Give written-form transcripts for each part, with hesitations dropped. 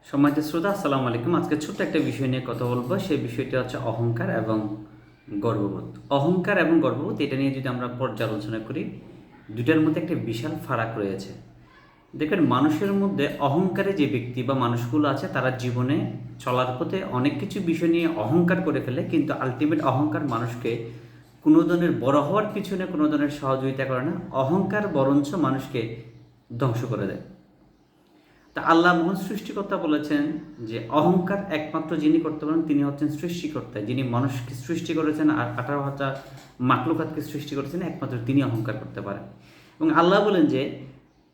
সম্মানিত শ্রোতা, আসসালামু আলাইকুম। আজকে ছোট্ট একটা বিষয় নিয়ে কথা বলবো। সেই বিষয়টি হচ্ছে অহংকার এবং গর্ববোধ। অহংকার এবং গর্ববোধ এটা নিয়ে যদি আমরা পর্যালোচনা করি, দুটার মধ্যে একটা বিশাল ফারাক রয়েছে। দেখবেন, মানুষের মধ্যে অহংকারে যে ব্যক্তি বা মানুষগুলো আছে তারা জীবনে চলার পথে অনেক কিছু বিষয় নিয়ে অহংকার করে ফেলে, কিন্তু আলটিমেট অহংকার মানুষকে কোনো ধরনের বড় হওয়ার পিছনে কোনো ধরনের সহযোগিতা করে না। অহংকার বরঞ্চ মানুষকে ধ্বংস করে দেয়। তা আল্লাহ মহান সৃষ্টিকর্তা বলেছেন যে অহংকার একমাত্র যিনি করতে পারেন তিনি হচ্ছেন সৃষ্টিকর্তা, যিনি মানুষকে সৃষ্টি করেছেন আর 18,000 মাখলুকাতকে সৃষ্টি করেছেন, একমাত্র তিনি অহংকার করতে পারেন। এবং আল্লাহ বলেন যে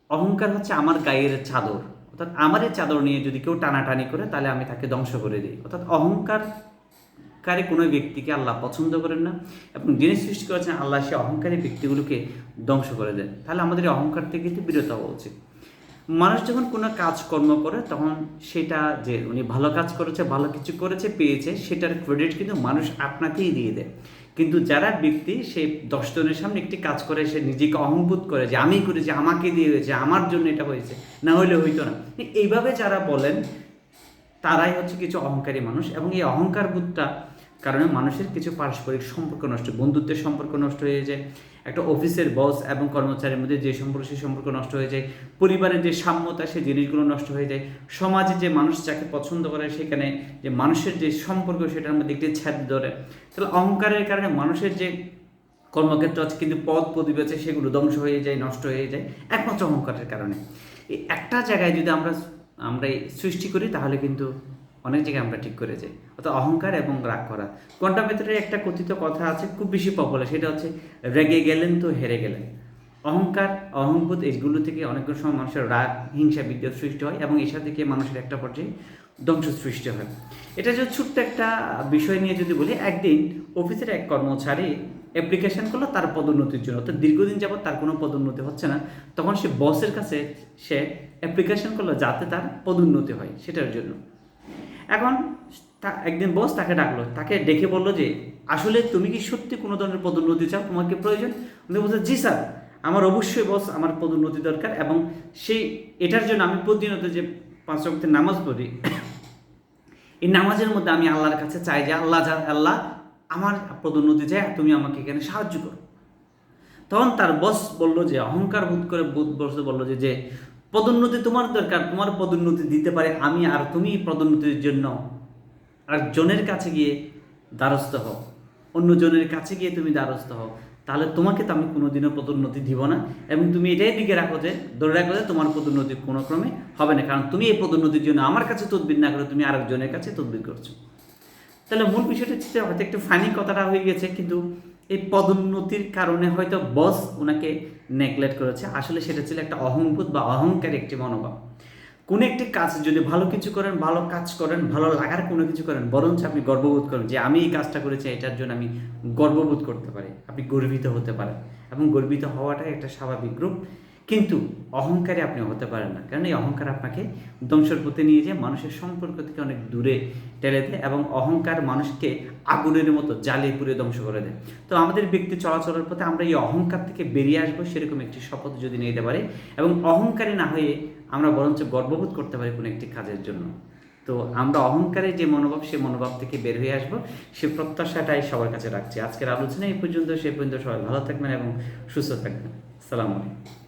অহংকার হচ্ছে আমার গায়ের চাদর, অর্থাৎ আমার এই চাদর নিয়ে যদি কেউ টানাটানি করে তাহলে আমি তাকে ধ্বংস করে দিই। অর্থাৎ অহংকারী কোনো ব্যক্তিকে আল্লাহ পছন্দ করেন না, এবং যিনি সৃষ্টি করেছেন আল্লাহ সে অহংকারী ব্যক্তিগুলোকে ধ্বংস করে দেন। তাহলে আমাদের এই অহংকার থেকে কিন্তু বিরত হওয়া উচিত। মানুষ যখন কোনো কাজকর্ম করে তখন সেটা যে উনি ভালো কাজ করেছে, ভালো কিছু করেছে, পেয়েছে, সেটার ক্রেডিট কিন্তু মানুষ আপনাকেই দিয়ে দেয়। কিন্তু যারা ব্যক্তি সে 10 জনের সামনে একটি কাজ করে, সে নিজেকে অহংবোধ করে যে আমি করেছি, আমাকে দিয়ে হয়েছে, আমার জন্য এটা হয়েছে, না হলে হইতো না, এইভাবে যারা বলেন তারাই হচ্ছে কিছু অহংকারী মানুষ। এবং এই অহংকার বোধটা কারণে মানুষের কিছু পারস্পরিক সম্পর্ক নষ্ট, বন্ধুত্বের সম্পর্ক নষ্ট হয়ে যায়, একটা অফিসের বস এবং কর্মচারীর মধ্যে যে সম্পর্ক সেই সম্পর্ক নষ্ট হয়ে যায়, পরিবারের যে সাম্যতা সেই জিনিসগুলো নষ্ট হয়ে যায়, সমাজে যে মানুষ যাকে পছন্দ করে সেখানে যে মানুষের যে সম্পর্ক সেটার মধ্যে একটি ছেদ ধরে। তাহলে অহংকারের কারণে মানুষের যে কর্মক্ষেত্র আছে কিন্তু পদ পদবি আছে সেগুলো ধ্বংস হয়ে যায়, নষ্ট হয়ে যায়, একমাত্র অহংকারের কারণে। এই একটা জায়গায় যদি আমরা এই সৃষ্টি করি তাহলে কিন্তু অনেক জায়গায় আমরা ঠিক করে যাই। অর্থাৎ অহংকার এবং রাগ করা। কোয়ান্টাম মেথডের একটা কথিত কথা আছে, খুব বেশি পপুলার, সেটা হচ্ছে রেগে গেলেন তো হেরে গেলেন। অহংকার, অহংবোধ এইগুলো থেকে অনেকগুলো সময় মানুষের রাগ, হিংসা, বিদ্বেষ সৃষ্টি হয়, এবং এর সাথে গিয়ে মানুষের একটা পর্যায়ে ধ্বংস সৃষ্টি হয়। এটা যে ছোট্ট একটা বিষয় নিয়ে যদি বলি, একদিন অফিসের এক কর্মচারী অ্যাপ্লিকেশন করলো তার পদোন্নতির জন্য, অর্থাৎ দীর্ঘদিন যাবত তার কোনো পদোন্নতি হচ্ছে না। তখন সে বসের কাছে সে অ্যাপ্লিকেশন করলো যাতে তার পদোন্নতি হয় সেটার জন্য। এখন একদিন বস তাকে ডাকলো, তাকে ডেকে বললো যে আসলে তুমি কি সত্যি কোনো ধরনের পদোন্নতি চাও, তোমার কি প্রয়োজন? উনি বলছে জি স্যার, আমার অবশ্যই বস, আমার পদোন্নতি দরকার, এবং এটার জন্য আমি প্রতিনিয়ত যে 5 ওয়াক্তের নামাজ পড়ি, এই নামাজের মধ্যে আমি আল্লাহর কাছে চাই যে আল্লাহ আমার পদোন্নতি চাই, তুমি আমাকে এখানে সাহায্য করো। তখন তার বস বললো যে অহংকার বোধ করে বললো যে পদোন্নতি তোমার দরকার, তোমার পদোন্নতি দিতে পারে আমি, আর তুমি পদোন্নতির জন্য আর জনের কাছে গিয়ে দ্বারস্থ হও, অন্য জনের কাছে গিয়ে তুমি দ্বারস্থ হও, তাহলে তোমাকে তো আমি কোনোদিনও পদোন্নতি দিব না, এবং তুমি এটাই দিকে রাখো যে ধরে রাখো যে তোমার পদোন্নতি কোনো ক্রমে হবে না, কারণ তুমি এই পদোন্নতির জন্য আমার কাছে তদবির না করে তুমি আরেকজনের কাছে তদবির করছো। তাহলে মূল বিষয়টা হচ্ছে হয়তো একটু ফানি কথাটা হয়ে গেছে, কিন্তু এই পদোন্নতির কারণে হয়তো বস ওনাকে নেগলেক্ট করেছে, আসলে সেটা ছিল একটা অহংবোধ বা অহংকারী একটি মনোভাব। কোনো একটি কাজ যদি ভালো কিছু করেন, ভালো কাজ করেন, ভালো লাগার কোনো কিছু করেন, বরঞ্চ আপনি গর্ববোধ করেন যে আমি এই কাজটা করেছি, এটার জন্য আমি গর্ববোধ করতে পারি, আপনি গর্বিত হতে পারেন, এবং গর্বিত হওয়াটাই একটা স্বাভাবিক রূপ। কিন্তু অহংকারী আপনি হতে পারেন না, কারণ এই অহংকার আপনাকে ধ্বংসের পথে নিয়ে যায়, মানুষের সম্পর্ক থেকে অনেক দূরে ঠেলে দেয়, এবং অহংকার মানুষকে আগুনের মতো জ্বালিয়ে পুড়িয়ে ধ্বংস করে দেয়। তো আমাদের ব্যক্তি চলাচলের পথে আমরা এই অহংকার থেকে বেরিয়ে আসবো সেরকম একটি শপথ যদি নিতে পারি, এবং অহংকারী না হয়ে আমরা বরঞ্চ গর্ববোধ করতে পারি কোনো একটি কাজের জন্য। তো আমরা অহংকারের যে মনোভাব, সেই মনোভাব থেকে বের হয়ে আসবো, সে প্রত্যাশাটাই সবার কাছে রাখছি। আজকের আলোচনা এই পর্যন্ত, সেই পর্যন্ত সবাই ভালো থাকবেন এবং সুস্থ থাকবেন। আসসালামু আলাইকুম।